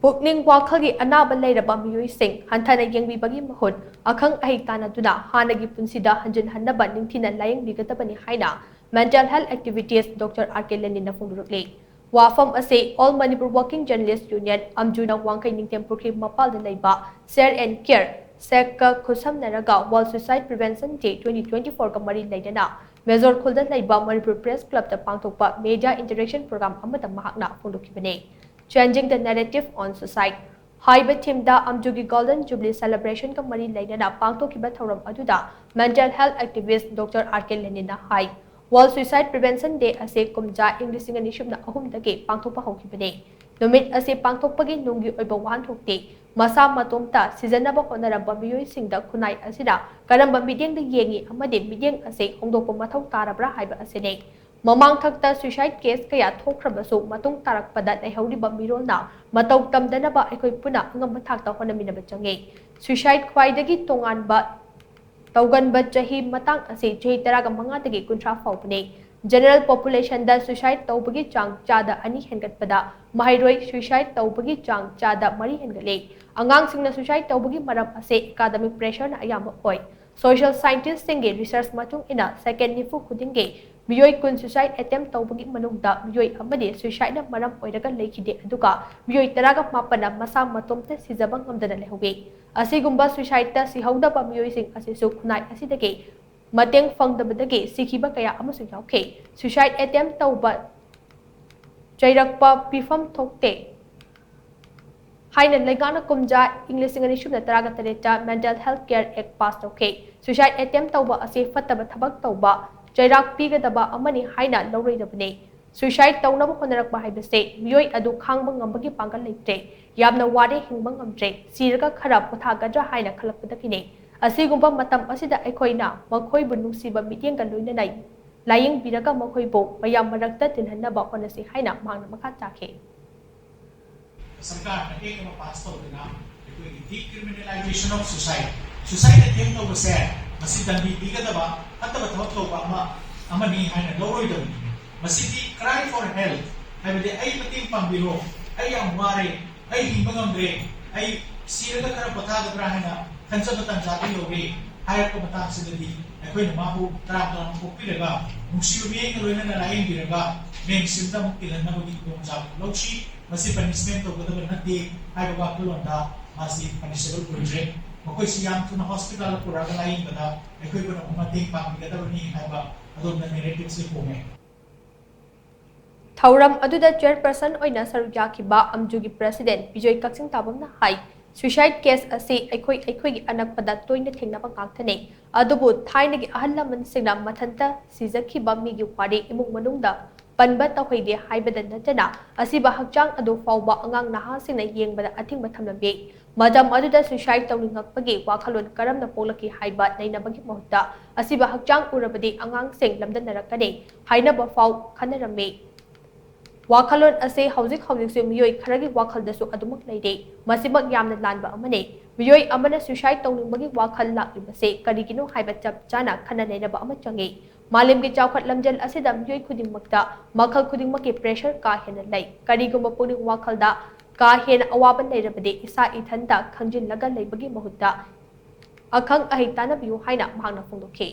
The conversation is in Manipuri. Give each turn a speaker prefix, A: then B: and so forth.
A: Pukning wakhagi anaba leiraba miyuising hantana yengbibagi mahut akhang ahi tanaduna hanagi punsida hanjin hannaba ningthina layeng bigatabani haina mental health activities Dr. R.K. Lenin fungurukle wafam ase All Manipur Working Journalists Union amjuna wangkai ningtem purkhi mapalda leiba share and care sekka khusamnaraga World Suicide Prevention Day 2024 ka mari leidana Major Khulda leiba Manipur Press Club ta pangthokpa media interaction program amata mahakna fungdokibane Changing the narrative on suicide. Haiba Timda Amjugi Golden Jubilee Celebration ka mari lainana pangtokhiba thoram aduda mental health activist Dr. R.K. Lenin hai. World Suicide Prevention Day ase kumja English singa nishubna ahum dake pangthokpa hokibane. Numit ase pangthokpagi nunggi oiba wanthokte masa matomta sijanaba honaramba miyoi singda khunai asida karamba midyeng da yengi amade midyeng ase hongdokpa mathau tarabra haiba asene. Mamang thakta suicide case kaya thokrabasu matung tarakpada leihoriba mirolna matau tamdanaba aikoi puna angamba thakta honaminaba change suicide khwaidagi tonganba tauganba chahi matang ase chahi taraga manga dagi kunthra faupane general population da suicide taubagi chang chada ani hengatpada mahairoi suicide taubagi chang chada mari hengale angang singna suicide taubagi maram ase academic pressure na ayama hoi social scientist singe research matung ina second nifu khudinge Miyoi kun suicide attempt tawbagi manungda miyoi amadi suicide na maram oiraga leikide aduga miyoi taraga mapana masa matomta sijabang ngamdana lehoge asigumba suicide ta sihawdaba miyoi sing asisu khunai asidage mateng fangdabadage sikhiba kaya amasu yauke suicide attempt tawba chairakpa pifam thokte haina legana kumja English ngani shubna taraga tareta Mental Health Care Act pass tawke suicide attempt tawba ase fataba thabak tawba Jairak pigadaba amani haina lawraidabane suicide tawnaba honarakba haibase miyoi adu khangba ngambagi pangal leite yamna wade hingba ngamtre siraga khara pothagadra haina khalakpadakine asigumba matam asida aikhoina makhoibu nungsiba mityengga loinanai laying biraga makhoibu mayam marakta tinhannaba honasi haina mangna makha chakhe
B: सरकार ने एक पास तौदना एकोई decriminalization of suicide suicide attempt tawbase masi dambi bigadaba ataba thawak tawba amani haina loroidabani masidi cry for help haibade ai pating pambiro ai amware ai himbangamre ai siraga kara pathagadra haina khanjaba tanjati loge hayakpa matang sidadi ekoi mahu taram pokpiraga nungsiubi loina na lain biraga men simta muktilanna bagi dongja lokshi masi punishment tawgadaba nati haiba wakulonda masi punishable project makoi siyam tuna hospital puraga lain bada ekoi ko na mating pangbigadabani haiba adonna narrative se pome
A: Thauram aduda chairperson oina sarujaki ba amjugi president Bijoy Kaksing Tabamna hai suicide case ase aikoi gi anakpada toina thengnaba ngakthane adubu thainagi ahallaman singna mathanta sizaki ba mi gi wari imung manungda panba tawhaide haibada natana asiba hakchang adu fawba angang naha singna yengbada athingba thamlambe madam aduda suicide tawlingakpagi wakhalon karamna polaki haiba nainabagi mahutta asiba hakchang urabadi angang sing lamdanarakane hainaba faw khanarame Wakhalon ase hauzik se miyoi kharagi wakhaldasu adumak leide masibak yamna lanba amane miyoi amana suicide tawningbagi wakhal lakribase karigino haiba chap chana khana leinaba ama change malemgi chawkhat lamjal asida miyoi khudingmakta makhal khudingmaki pressure ka hena lei karigumba puning wakhalda ka hena awaban leirabade isa ithanda khangjin laga leibagi mahutta akhang ahitana biu haina mahangna phongdokhe